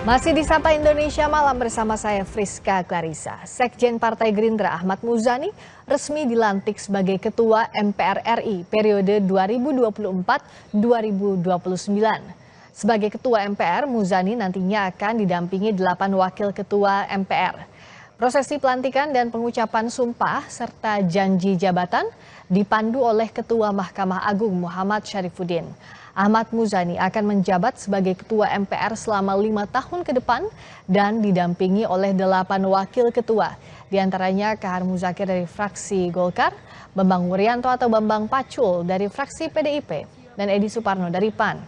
Masih di Sapa Indonesia Malam bersama saya Friska Clarissa. Sekjen Partai Gerindra Ahmad Muzani resmi dilantik sebagai Ketua MPR RI periode 2024-2029. Sebagai Ketua MPR, Muzani nantinya akan didampingi 8 wakil Ketua MPR. Prosesi pelantikan dan pengucapan sumpah serta janji jabatan dipandu oleh Ketua Mahkamah Agung Muhammad Syarifuddin. Ahmad Muzani akan menjabat sebagai Ketua MPR selama 5 tahun ke depan dan didampingi oleh 8 wakil ketua. Di antaranya Kahar Muzakir dari fraksi Golkar, Bambang Wuryanto atau Bambang Pacul dari fraksi PDIP, dan Edi Suparno dari PAN.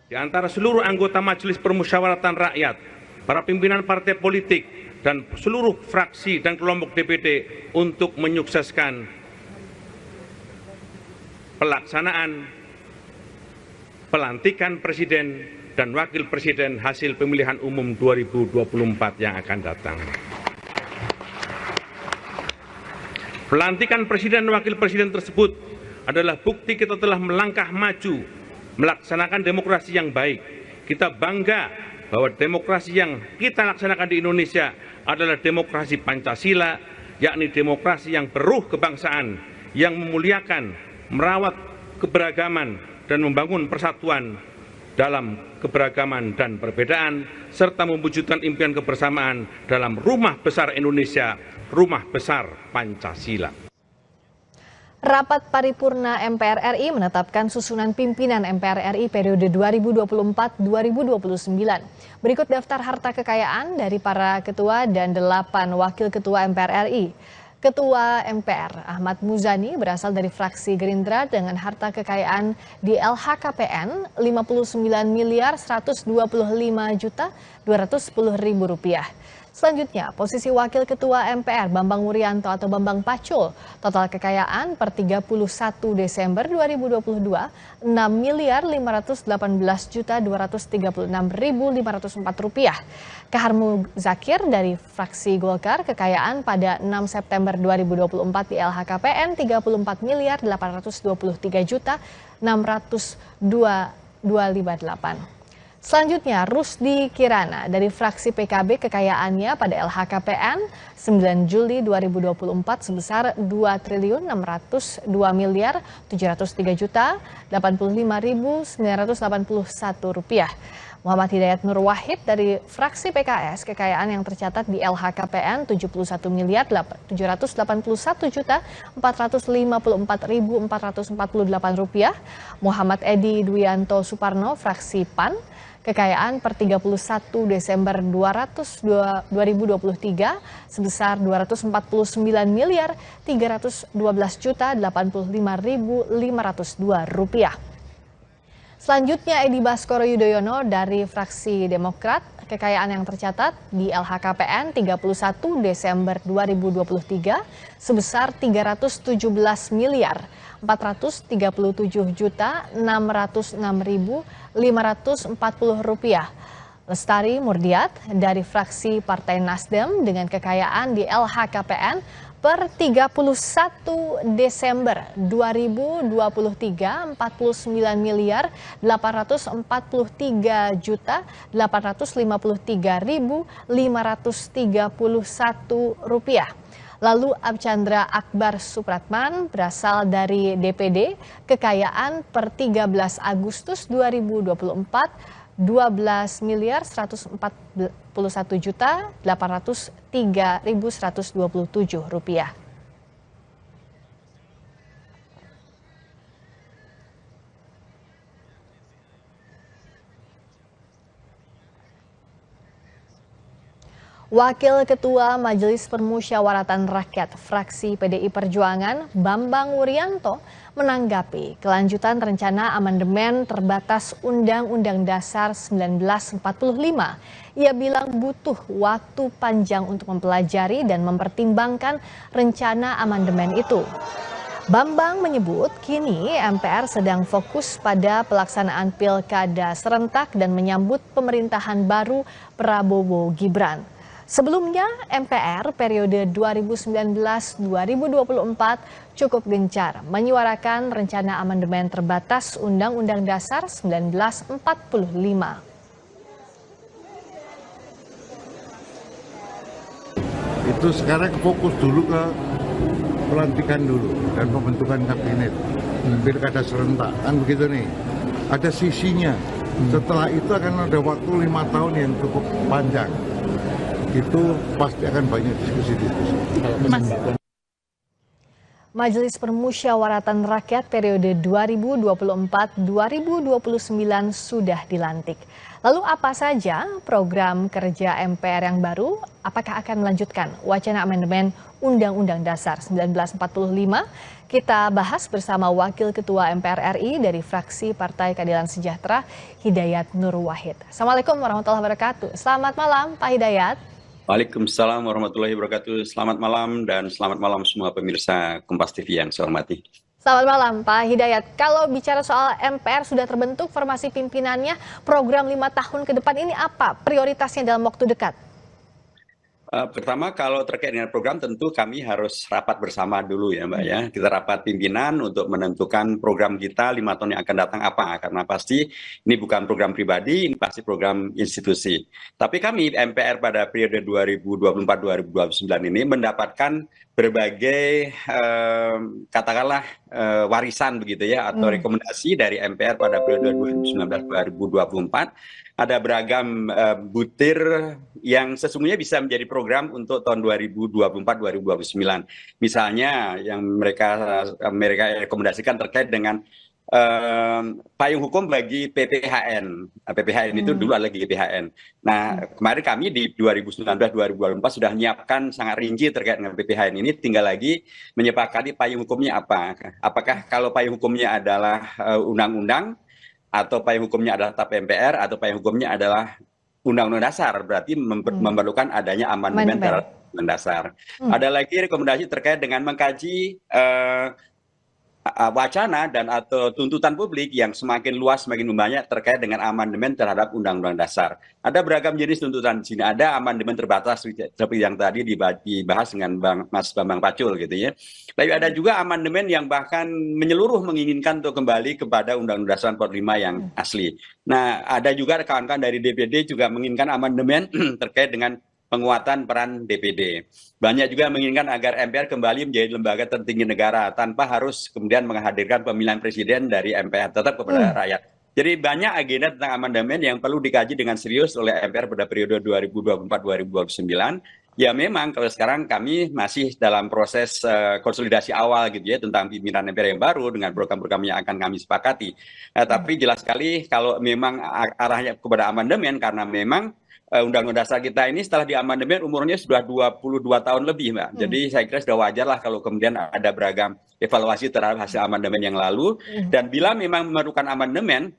Di antara seluruh anggota Majelis Permusyawaratan Rakyat, para pimpinan partai politik, dan seluruh fraksi dan kelompok DPD untuk menyukseskan pelaksanaan pelantikan Presiden dan Wakil Presiden hasil pemilihan umum 2024 yang akan datang. Pelantikan Presiden dan Wakil Presiden tersebut adalah bukti kita telah melangkah maju, melaksanakan demokrasi yang baik. Kita bangga bahwa demokrasi yang kita laksanakan di Indonesia adalah demokrasi Pancasila, yakni demokrasi yang beruh kebangsaan, yang memuliakan, merawat keberagaman dan membangun persatuan dalam keberagaman dan perbedaan, serta mewujudkan impian kebersamaan dalam rumah besar Indonesia, rumah besar Pancasila. Rapat paripurna MPR RI menetapkan susunan pimpinan MPR RI periode 2024-2029. Berikut daftar harta kekayaan dari para ketua dan 8 wakil ketua MPR RI. Ketua MPR Ahmad Muzani berasal dari fraksi Gerindra dengan harta kekayaan di LHKPN Rp59.125.210.000. Selanjutnya, posisi Wakil Ketua MPR Bambang Wuryanto atau Bambang Pacul, total kekayaan per 31 Desember 2022, Rp6.518.236.504. Kahar Muzakir dari fraksi Golkar, kekayaan pada 6 September 2024 di LHKPN Rp34.423.602.258. Selanjutnya, Rusdi Kirana dari fraksi PKB, kekayaannya pada LHKPN 9 Juli 2024 sebesar Rp2.603.085.981. Muhammad Hidayat Nur Wahid dari fraksi PKS, kekayaan yang tercatat di LHKPN Rp71.781.454.448. Muhammad Edi Dwianto Suparno fraksi PAN, kekayaan per 31 Desember 2023 sebesar Rp249.312.085.502. Selanjutnya, Edi Baskoro Yudhoyono dari fraksi Demokrat, kekayaan yang tercatat di LHKPN 31 Desember 2023 sebesar Rp317.437.606.540. Lestari Murdiat dari fraksi Partai Nasdem dengan kekayaan di LHKPN per 31 Desember 2023 Rp49.853.853.531. Lalu Archandra Akbar Supratman berasal dari DPD, kekayaan per 13 Agustus 2024 Rp12.141.803.127. Wakil Ketua Majelis Permusyawaratan Rakyat fraksi PDI Perjuangan Bambang Wuryanto menanggapi kelanjutan rencana amandemen terbatas Undang-Undang Dasar 1945. Ia bilang butuh waktu panjang untuk mempelajari dan mempertimbangkan rencana amandemen itu. Bambang menyebut kini MPR sedang fokus pada pelaksanaan pilkada serentak dan menyambut pemerintahan baru Prabowo Gibran. Sebelumnya, MPR periode 2019-2024 cukup gencar menyuarakan rencana amandemen terbatas Undang-Undang Dasar 1945. Itu sekarang fokus dulu ke pelantikan dulu dan pembentukan kabinet, pilkada serentak, kan begitu nih. Ada sisinya. Setelah itu akan ada waktu 5 tahun yang cukup panjang. Itu pasti akan banyak diskusi-diskusi. Majelis Permusyawaratan Rakyat periode 2024-2029 sudah dilantik. Lalu apa saja program kerja MPR yang baru? Apakah akan melanjutkan wacana amandemen Undang-Undang Dasar 1945? Kita bahas bersama Wakil Ketua MPR RI dari fraksi Partai Keadilan Sejahtera, Hidayat Nur Wahid. Assalamualaikum warahmatullahi wabarakatuh. Selamat malam, Pak Hidayat. Waalaikumsalam warahmatullahi wabarakatuh. Selamat malam dan selamat malam semua pemirsa Kompas TV yang saya hormati. Selamat malam Pak Hidayat. Kalau bicara soal MPR sudah terbentuk formasi pimpinannya, program 5 tahun ke depan ini apa prioritasnya dalam waktu dekat? Pertama, kalau terkait dengan program tentu kami harus rapat bersama dulu ya Mbak ya. Kita rapat pimpinan untuk menentukan program kita 5 tahun yang akan datang apa. Karena pasti ini bukan program pribadi, ini pasti program institusi. Tapi kami MPR pada periode 2024-2029 ini mendapatkan berbagai katakanlah warisan begitu ya atau rekomendasi dari MPR pada periode 2019-2024. Ada beragam butir yang sesungguhnya bisa menjadi program untuk tahun 2024-2029. Misalnya yang mereka rekomendasikan terkait dengan payung hukum bagi PPHN. PPHN itu dulu adalah GPHN. Nah, kemarin kami di 2019-2024 sudah menyiapkan sangat rinci terkait dengan PPHN ini. Tinggal lagi menyepakati payung hukumnya apa. Apakah kalau payung hukumnya adalah undang-undang, atau payung hukumnya adalah TAP MPR, atau payung hukumnya adalah Undang-Undang Dasar, berarti memerlukan adanya amandemen terhadap Undang-Undang Dasar. Ada lagi rekomendasi terkait dengan mengkaji wacana dan atau tuntutan publik yang semakin luas, semakin banyak terkait dengan amandemen terhadap Undang-Undang Dasar. Ada beragam jenis tuntutan di sini. Ada amandemen terbatas seperti yang tadi dibahas dengan Mas Bambang Pacul gitu ya. Tapi ada juga amandemen yang bahkan menyeluruh menginginkan untuk kembali kepada Undang-Undang Dasar 45 yang asli. Nah, ada juga kawan-kawan dari DPD juga menginginkan amandemen terkait dengan penguatan peran DPD. Banyak juga menginginkan agar MPR kembali menjadi lembaga tertinggi negara tanpa harus kemudian menghadirkan pemilihan presiden dari MPR, tetap kepada rakyat. Jadi banyak agenda tentang amandemen yang perlu dikaji dengan serius oleh MPR pada periode 2024-2029. Ya memang kalau sekarang kami masih dalam proses konsolidasi awal gitu ya tentang pimpinan MPR yang baru dengan program-program yang akan kami sepakati. Tapi jelas sekali kalau memang arahnya kepada amandemen karena memang Undang-Undang Dasar kita ini setelah diamandemen umurnya sudah 22 tahun lebih, Mbak. Jadi saya kira sudah wajar lah kalau kemudian ada beragam evaluasi terhadap hasil amandemen yang lalu. Dan bila memang memerlukan amandemen,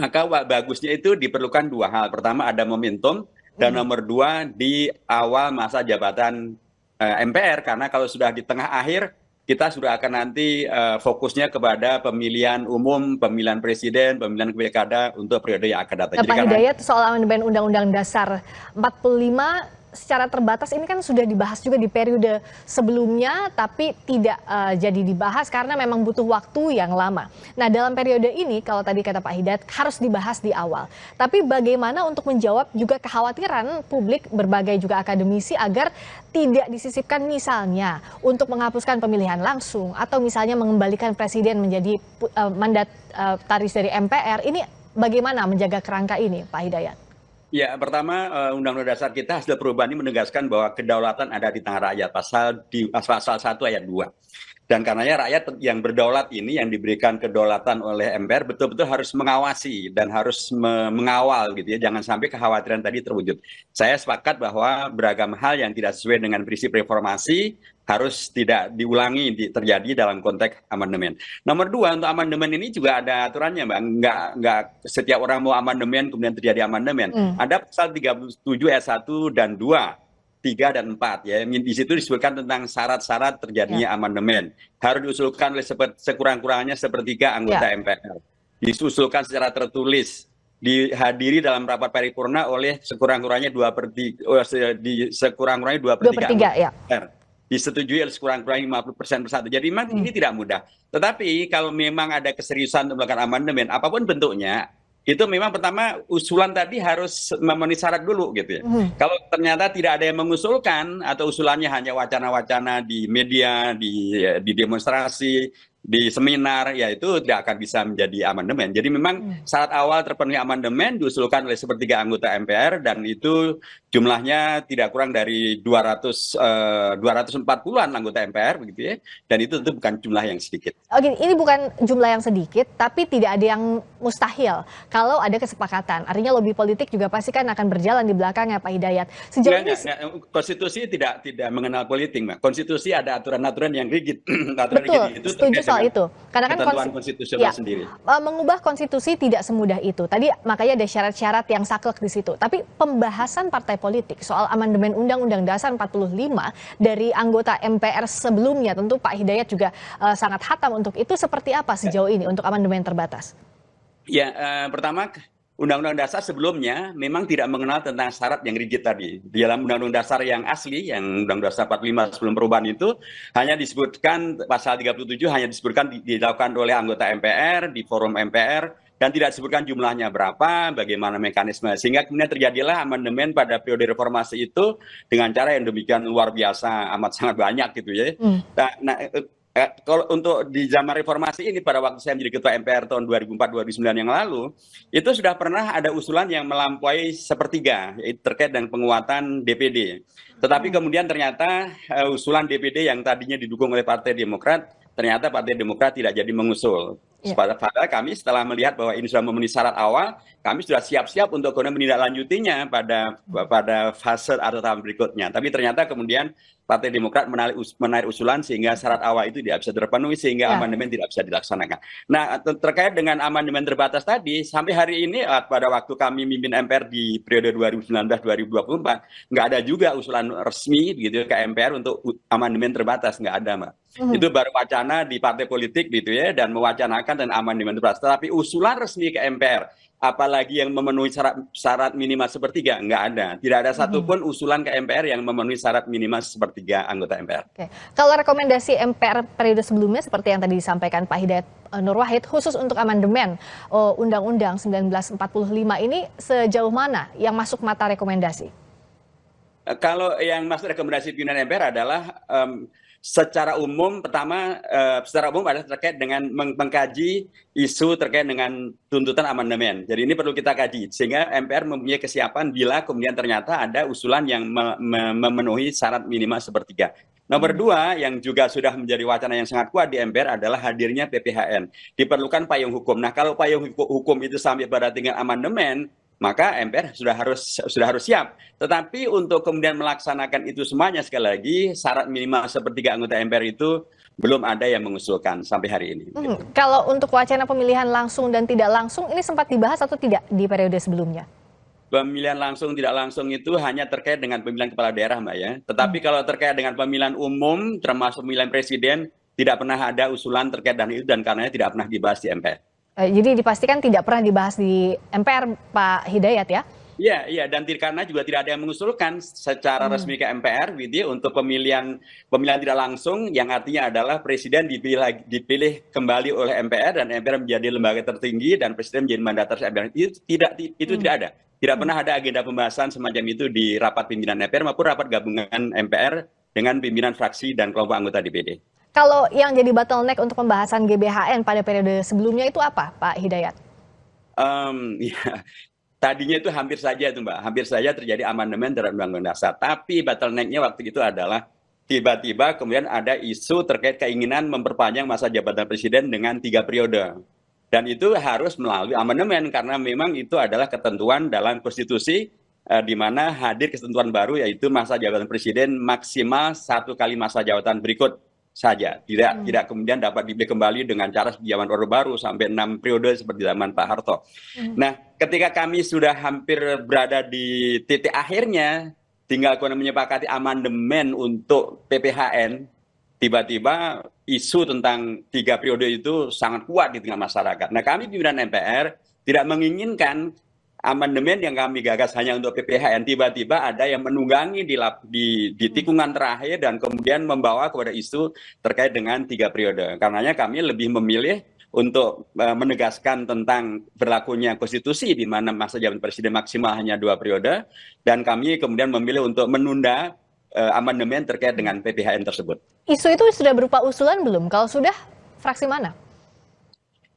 maka bagusnya itu diperlukan 2 hal. Pertama ada momentum, dan nomor 2 di awal masa jabatan MPR. Karena kalau sudah di tengah akhir, kita sudah akan nanti fokusnya kepada pemilihan umum, pemilihan presiden, pemilihan pilkada untuk periode yang akan datang. Nah, Pak Hidayat, soal amandemen Undang-Undang Dasar 45 secara terbatas ini kan sudah dibahas juga di periode sebelumnya, tapi tidak jadi dibahas karena memang butuh waktu yang lama. Nah, dalam periode ini, kalau tadi kata Pak Hidayat, harus dibahas di awal. Tapi bagaimana untuk menjawab juga kekhawatiran publik, berbagai juga akademisi, agar tidak disisipkan misalnya untuk menghapuskan pemilihan langsung, atau misalnya mengembalikan presiden menjadi mandataris dari MPR. Ini bagaimana menjaga kerangka ini, Pak Hidayat? Ya, pertama Undang-Undang Dasar kita hasil perubahan ini menegaskan bahwa kedaulatan ada di tangan rakyat, pasal 1 ayat 2. Dan karenanya rakyat yang berdaulat ini, yang diberikan kedaulatan oleh MPR, betul-betul harus mengawasi dan harus mengawal gitu ya, jangan sampai kekhawatiran tadi terwujud. Saya sepakat bahwa beragam hal yang tidak sesuai dengan prinsip reformasi harus tidak diulangi terjadi dalam konteks amandemen. Nomor 2, untuk amandemen ini juga ada aturannya, Mbak. Nggak setiap orang mau amandemen kemudian terjadi amandemen. Ada pasal 37 ayat 1 dan 2. 3 dan 4 ya. Di situ disebutkan tentang syarat-syarat terjadinya amandemen. Harus diusulkan oleh sekurang-kurangnya sepertiga anggota MPR. Diusulkan secara tertulis dihadiri dalam rapat paripurna oleh sekurang-kurangnya 2/3, sekurang-kurangnya 2/3 2/3 ya. DPR. Disetujui oleh sekurang-kurangnya 50% bersatu. Jadi memang ini tidak mudah. Tetapi kalau memang ada keseriusan untuk melakukan amandemen, apapun bentuknya, itu memang pertama usulan tadi harus memenuhi syarat dulu gitu ya. Kalau ternyata tidak ada yang mengusulkan atau usulannya hanya wacana-wacana di media, di demonstrasi, di seminar, ya itu tidak akan bisa menjadi amandemen. Jadi memang syarat awal terpenuhi amandemen diusulkan oleh sepertiga anggota MPR dan itu jumlahnya tidak kurang dari 240-an anggota MPR begitu ya. Dan itu tentu bukan jumlah yang sedikit. Oke, ini bukan jumlah yang sedikit, tapi tidak ada yang mustahil kalau ada kesepakatan. Artinya lobby politik juga pasti kan akan berjalan di belakangnya, Pak Hidayat. Sejauh ini konstitusi tidak mengenal politik, Mbak. Konstitusi ada aturan-aturan yang rigid. Betul, itu setuju soal itu. Karena kan konstitusional sendiri. Mengubah konstitusi tidak semudah itu. Tadi makanya ada syarat-syarat yang saklek di situ. Tapi pembahasan partai politik soal amandemen Undang-Undang Dasar 45 dari anggota MPR sebelumnya, tentu Pak Hidayat juga sangat hatam untuk itu. Seperti apa sejauh ini untuk amandemen terbatas? Ya, pertama Undang-Undang Dasar sebelumnya memang tidak mengenal tentang syarat yang rigid tadi. Di dalam Undang-Undang Dasar yang asli, yang Undang-Undang Dasar 45 sebelum perubahan itu, hanya disebutkan pasal 37 hanya disebutkan dilakukan oleh anggota MPR, di forum MPR, dan tidak disebutkan jumlahnya berapa, bagaimana mekanisme. Sehingga kemudian terjadilah amandemen pada periode reformasi itu dengan cara yang demikian luar biasa, amat sangat banyak gitu ya. Kalau untuk di zaman reformasi ini pada waktu saya menjadi ketua MPR tahun 2004-2009 yang lalu, itu sudah pernah ada usulan yang melampaui sepertiga, yaitu terkait dengan penguatan DPD. Tetapi kemudian ternyata usulan DPD yang tadinya didukung oleh Partai Demokrat, ternyata Partai Demokrat tidak jadi mengusul. Padahal kami setelah melihat bahwa ini sudah memenuhi syarat awal, kami sudah siap-siap untuk kemudian menindaklanjutinya pada fase atau tahap berikutnya. Tapi ternyata kemudian Partai Demokrat menarik usulan sehingga syarat awal itu tidak bisa terpenuhi sehingga amandemen tidak bisa dilaksanakan. Nah, terkait dengan amandemen terbatas tadi, sampai hari ini pada waktu kami mimpin MPR di periode 2019-2024, nggak ada juga usulan resmi gitu ke MPR untuk amandemen terbatas, nggak ada, Mbak. Itu baru wacana di partai politik gitu ya, dan mewacanakan dan amandemen terbatas. Tapi usulan resmi ke MPR, apalagi yang memenuhi syarat minimal sepertiga, nggak ada. Tidak ada satupun usulan ke MPR yang memenuhi syarat minimal sepertiga anggota MPR. Oke. Kalau rekomendasi MPR periode sebelumnya seperti yang tadi disampaikan Pak Hidayat Nur Wahid, khusus untuk amandemen Undang-Undang 1945 ini sejauh mana yang masuk mata rekomendasi? Kalau yang masuk rekomendasi pimpinan MPR adalah secara umum, pertama secara umum adalah terkait dengan mengkaji isu terkait dengan tuntutan amandemen. Jadi ini perlu kita kaji sehingga MPR mempunyai kesiapan bila kemudian ternyata ada usulan yang memenuhi syarat minimal sepertiga. Nomor dua, yang juga sudah menjadi wacana yang sangat kuat di MPR adalah hadirnya PPHN. Diperlukan payung hukum. Nah, kalau payung hukum itu sampai pada tingkat amandemen, maka MPR sudah harus siap. Tetapi untuk kemudian melaksanakan itu semuanya, sekali lagi syarat minimal sepertiga anggota MPR itu belum ada yang mengusulkan sampai hari ini. Kalau untuk wacana pemilihan langsung dan tidak langsung, ini sempat dibahas atau tidak di periode sebelumnya? Pemilihan langsung tidak langsung itu hanya terkait dengan pemilihan kepala daerah, Mbak ya. Tetapi kalau terkait dengan pemilihan umum, termasuk pemilihan presiden, tidak pernah ada usulan terkait dengan itu dan karenanya tidak pernah dibahas di MPR. Jadi dipastikan tidak pernah dibahas di MPR, Pak Hidayat ya? Iya, dan karena juga tidak ada yang mengusulkan secara resmi ke MPR gitu, untuk pemilihan tidak langsung, yang artinya adalah presiden dipilih kembali oleh MPR dan MPR menjadi lembaga tertinggi dan presiden menjadi mandataris MPR. Itu tidak ada. Tidak pernah ada agenda pembahasan semacam itu di rapat pimpinan MPR maupun rapat gabungan MPR dengan pimpinan fraksi dan kelompok anggota DPD. Kalau yang jadi bottleneck untuk pembahasan GBHN pada periode sebelumnya itu apa, Pak Hidayat? Ya, tadinya itu hampir saja itu, Mbak. Hampir saja terjadi amandemen terhadap Undang-Undang Dasar. Tapi bottleneck-nya waktu itu adalah tiba-tiba kemudian ada isu terkait keinginan memperpanjang masa jabatan presiden dengan 3 periode. Dan itu harus melalui amandemen karena memang itu adalah ketentuan dalam konstitusi di mana hadir ketentuan baru yaitu masa jabatan presiden maksimal 1 kali masa jabatan berikut saja, tidak kemudian dapat dipilih kembali dengan cara zaman Orde Baru sampai 6 periode seperti zaman Pak Harto. Nah, ketika kami sudah hampir berada di titik akhirnya, tinggal kemudian menyepakati amandemen untuk PPHN, tiba-tiba isu tentang 3 periode itu sangat kuat di tengah masyarakat. Nah, kami pimpinan MPR tidak menginginkan amandemen yang kami gagas hanya untuk PPHN, tiba-tiba ada yang menunggangi di tikungan terakhir dan kemudian membawa kepada isu terkait dengan 3 periode. Karenanya kami lebih memilih untuk menegaskan tentang berlakunya konstitusi di mana masa jabatan presiden maksimal hanya 2 periode, dan kami kemudian memilih untuk menunda amandemen terkait dengan PPHN tersebut. Isu itu sudah berupa usulan belum? Kalau sudah, fraksi mana?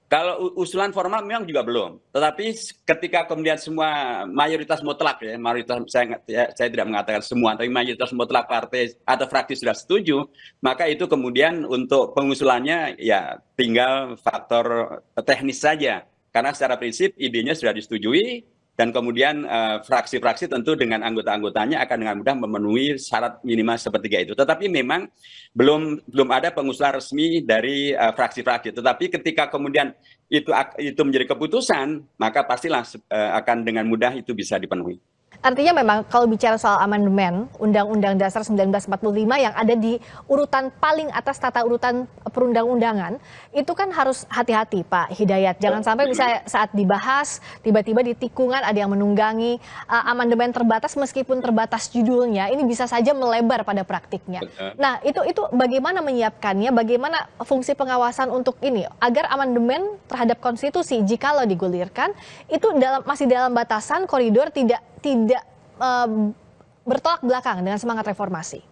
Kalau usulan formal memang juga belum. Tetapi ketika kemudian semua mayoritas mutlak, ya, mayoritas saya tidak mengatakan semua, tapi mayoritas mutlak partai atau fraksi sudah setuju, maka itu kemudian untuk pengusulannya ya tinggal faktor teknis saja. Karena secara prinsip idenya sudah disetujui, dan kemudian fraksi-fraksi tentu dengan anggota-anggotanya akan dengan mudah memenuhi syarat minimal sepertiga itu. Tetapi memang belum ada pengusulan resmi dari fraksi-fraksi. Tetapi ketika kemudian itu menjadi keputusan, maka pastilah akan dengan mudah itu bisa dipenuhi. Artinya memang kalau bicara soal amandemen Undang-Undang Dasar 1945 yang ada di urutan paling atas tata urutan perundang-undangan, itu kan harus hati-hati Pak Hidayat. Jangan sampai misalnya saat dibahas, tiba-tiba di tikungan ada yang menunggangi amandemen terbatas meskipun terbatas judulnya, ini bisa saja melebar pada praktiknya. Nah itu bagaimana menyiapkannya, bagaimana fungsi pengawasan untuk ini, agar amandemen terhadap konstitusi jikalau digulirkan, itu masih dalam batasan koridor tidak bertolak belakang dengan semangat reformasi.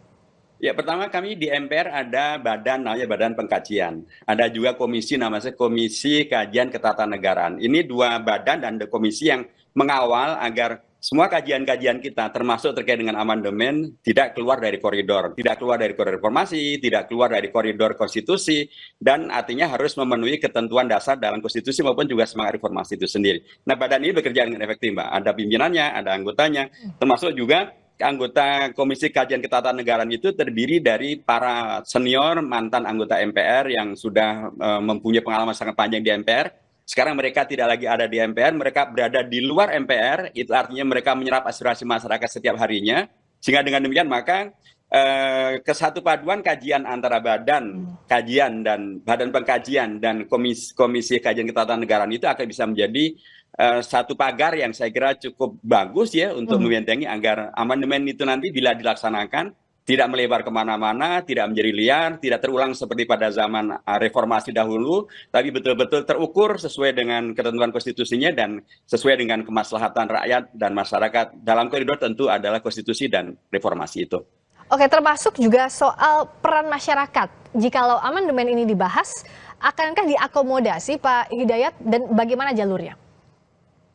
Ya, pertama kami di MPR ada namanya Badan Pengkajian. Ada juga komisi namanya Komisi Kajian Ketatanegaraan. Ini 2 badan dan komisi yang mengawal agar semua kajian-kajian kita termasuk terkait dengan amandemen tidak keluar dari koridor. Tidak keluar dari koridor reformasi, tidak keluar dari koridor konstitusi, dan artinya harus memenuhi ketentuan dasar dalam konstitusi maupun juga semangat reformasi itu sendiri. Nah, badan ini bekerja dengan efektif, Mbak. Ada pimpinannya, ada anggotanya, termasuk juga anggota Komisi Kajian Ketatanegaraan itu terdiri dari para senior mantan anggota MPR yang sudah mempunyai pengalaman sangat panjang di MPR. Sekarang mereka tidak lagi ada di MPR, mereka berada di luar MPR, itu artinya mereka menyerap aspirasi masyarakat setiap harinya, sehingga dengan demikian maka kesatu paduan kajian antara badan kajian dan badan pengkajian dan komisi kajian ketatanegaraan itu akan bisa menjadi satu pagar yang saya kira cukup bagus ya untuk membentengi agar amandemen itu nanti bila dilaksanakan tidak melebar kemana-mana, tidak menjadi liar, tidak terulang seperti pada zaman reformasi dahulu, tapi betul-betul terukur sesuai dengan ketentuan konstitusinya dan sesuai dengan kemaslahatan rakyat dan masyarakat. Dalam koridor tentu adalah konstitusi dan reformasi itu. Oke, termasuk juga soal peran masyarakat. Jikalau amandemen ini dibahas, akankah diakomodasi Pak Hidayat dan bagaimana jalurnya?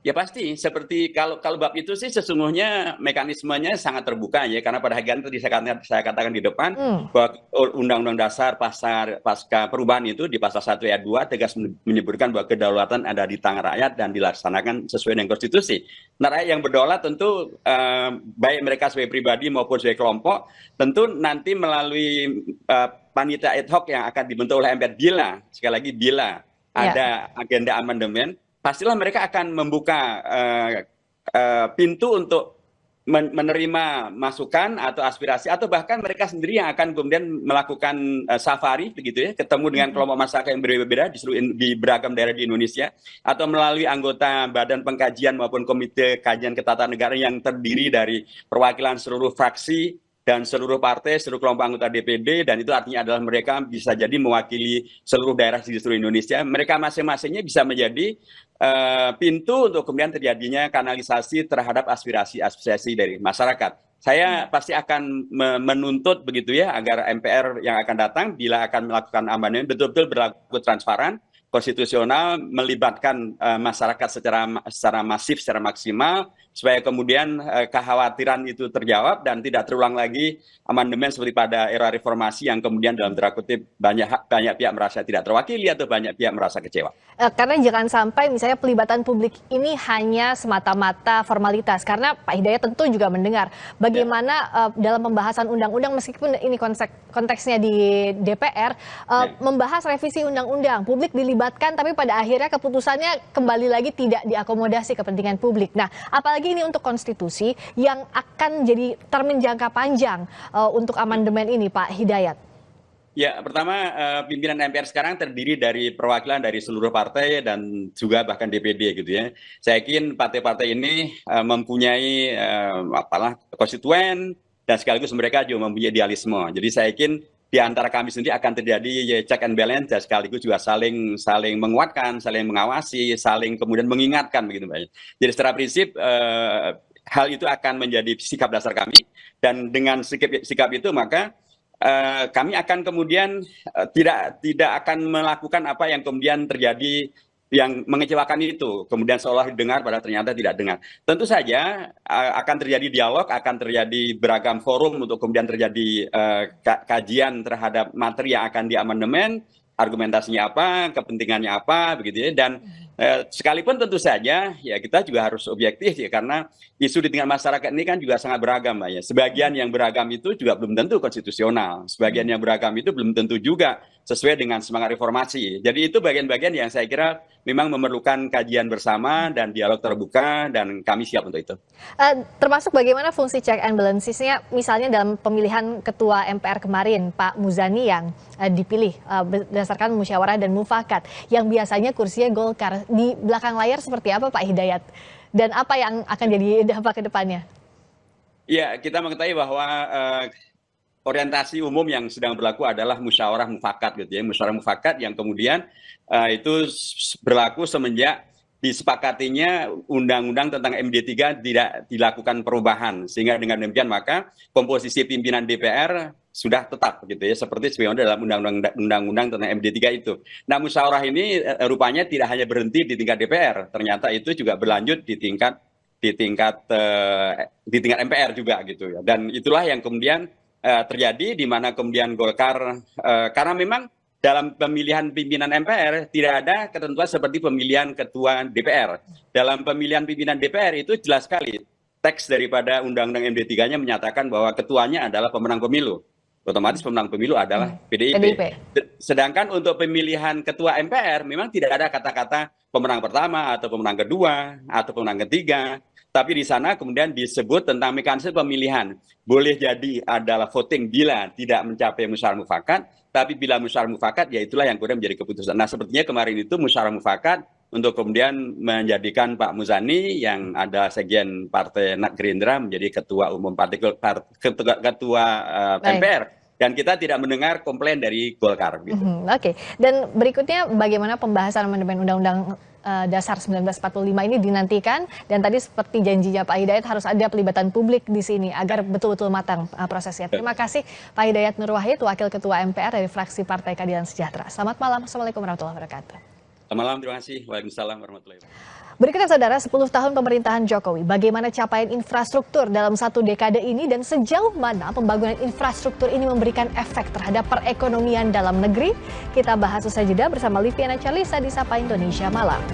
Ya pasti, seperti kalau bab itu sih sesungguhnya mekanismenya sangat terbuka ya, karena pada hakikatnya tadi saya katakan di depan bahwa Undang-Undang Dasar pasca perubahan itu di pasal 1 ayat 2 tegas menyebutkan bahwa kedaulatan ada di tangan rakyat dan dilaksanakan sesuai dengan konstitusi. Nah, rakyat yang berdaulat tentu baik mereka sebagai pribadi maupun sebagai kelompok tentu nanti melalui panitia ad hoc yang akan dibentuk oleh MPR bila ada agenda amandemen, pastilah mereka akan membuka pintu untuk menerima masukan atau aspirasi, atau bahkan mereka sendiri yang akan kemudian melakukan safari begitu ya, ketemu dengan kelompok masyarakat yang berbeda di beragam daerah di Indonesia, atau melalui anggota Badan Pengkajian maupun Komite Kajian Ketatanegaraan yang terdiri dari perwakilan seluruh fraksi dan seluruh partai, seluruh kelompok anggota DPD, dan itu artinya adalah mereka bisa jadi mewakili seluruh daerah di seluruh Indonesia. Mereka masing-masingnya bisa menjadi pintu untuk kemudian terjadinya kanalisasi terhadap aspirasi dari masyarakat. Saya pasti akan menuntut begitu ya, agar MPR yang akan datang bila akan melakukan amandemen betul-betul berlaku transparan, konstitusional, melibatkan masyarakat secara masif, secara maksimal, supaya kemudian kekhawatiran itu terjawab dan tidak terulang lagi amandemen seperti pada era reformasi yang kemudian dalam tanda kutip banyak pihak merasa tidak terwakili atau banyak pihak merasa kecewa. Karena jangan sampai misalnya pelibatan publik ini hanya semata-mata formalitas, karena Pak Hidayat tentu juga mendengar bagaimana dalam pembahasan undang-undang, meskipun ini konteksnya di DPR, membahas revisi undang-undang, publik dilibatkan tapi pada akhirnya keputusannya kembali lagi tidak diakomodasi kepentingan publik. Nah, apalagi ini untuk konstitusi yang akan jadi termin jangka panjang untuk amandemen ini, Pak Hidayat. Ya, pertama pimpinan MPR sekarang terdiri dari perwakilan dari seluruh partai dan juga bahkan DPD gitu ya. Saya yakin partai-partai ini mempunyai konstituen dan sekaligus mereka juga mempunyai idealisme. Jadi saya yakin di antara kami sendiri akan terjadi check and balance dan sekaligus juga saling menguatkan, saling mengawasi, saling kemudian mengingatkan begitu Mbak. Jadi secara prinsip hal itu akan menjadi sikap dasar kami dan dengan sikap itu maka kami akan kemudian tidak akan melakukan apa yang kemudian terjadi yang mengecewakan itu, kemudian seolah didengar padahal ternyata tidak dengar. Tentu saja akan terjadi dialog, akan terjadi beragam forum untuk kemudian terjadi kajian terhadap materi yang akan diamandemen, argumentasinya apa, kepentingannya apa, begitu ya. Dan sekalipun tentu saja ya kita juga harus objektif ya karena isu di tingkat masyarakat ini kan juga sangat beragam Mbak ya. Sebagian yang beragam itu juga belum tentu konstitusional. Sebagian yang beragam itu belum tentu juga sesuai dengan semangat reformasi. Jadi itu bagian-bagian yang saya kira memang memerlukan kajian bersama dan dialog terbuka dan kami siap untuk itu. Termasuk bagaimana fungsi check and balances-nya misalnya dalam pemilihan ketua MPR kemarin Pak Muzani yang dipilih berdasarkan musyawarah dan mufakat yang biasanya kursinya Golkar. Di belakang layar seperti apa Pak Hidayat? Dan apa yang akan jadi dampak ke depannya? Ya, kita mengetahui bahwa orientasi umum yang sedang berlaku adalah musyawarah mufakat gitu ya. Musyawarah mufakat yang kemudian itu berlaku semenjak disepakatinya undang-undang tentang MD3 tidak dilakukan perubahan. Sehingga dengan demikian maka komposisi pimpinan DPR sudah tetap gitu ya seperti sebagaimana dalam undang-undang tentang MD3 itu. Nah, musyawarah ini rupanya tidak hanya berhenti di tingkat DPR, ternyata itu juga berlanjut di tingkat MPR juga gitu ya. Dan itulah yang kemudian terjadi di mana kemudian Golkar karena memang dalam pemilihan pimpinan MPR tidak ada ketentuan seperti pemilihan ketua DPR. Dalam pemilihan pimpinan DPR itu jelas sekali teks daripada undang-undang MD3-nya menyatakan bahwa ketuanya adalah pemenang pemilu. Otomatis pemenang pemilu adalah PDIP. Sedangkan untuk pemilihan ketua MPR memang tidak ada kata-kata pemenang pertama atau pemenang kedua atau pemenang ketiga. Tapi di sana kemudian disebut tentang mekanisme pemilihan. Boleh jadi adalah voting bila tidak mencapai musyawarah mufakat, tapi bila musyawarah mufakat ya itulah yang kemudian menjadi keputusan. Nah, sepertinya kemarin itu musyawarah mufakat untuk kemudian menjadikan Pak Muzani yang ada sekjen Partai Gerindra menjadi ketua umum ketua MPR. Dan kita tidak mendengar komplain dari Golkar. Gitu. Oke. Dan berikutnya bagaimana pembahasan amandemen Undang-Undang Dasar 1945 ini dinantikan. Dan tadi seperti janjinya Pak Hidayat harus ada pelibatan publik di sini agar betul-betul matang prosesnya. Terima kasih Pak Hidayat Nur Wahid, Wakil Ketua MPR dari fraksi Partai Keadilan Sejahtera. Selamat malam. Assalamualaikum warahmatullahi wabarakatuh. Selamat malam, terima kasih. Waalaikumsalam warahmatullahi wabarakatuh. Berikutnya saudara, 10 tahun pemerintahan Jokowi, bagaimana capaian infrastruktur dalam satu dekade ini dan sejauh mana pembangunan infrastruktur ini memberikan efek terhadap perekonomian dalam negeri? Kita bahas usai jeda bersama Liviana Charlisa di Sapa Indonesia Malam.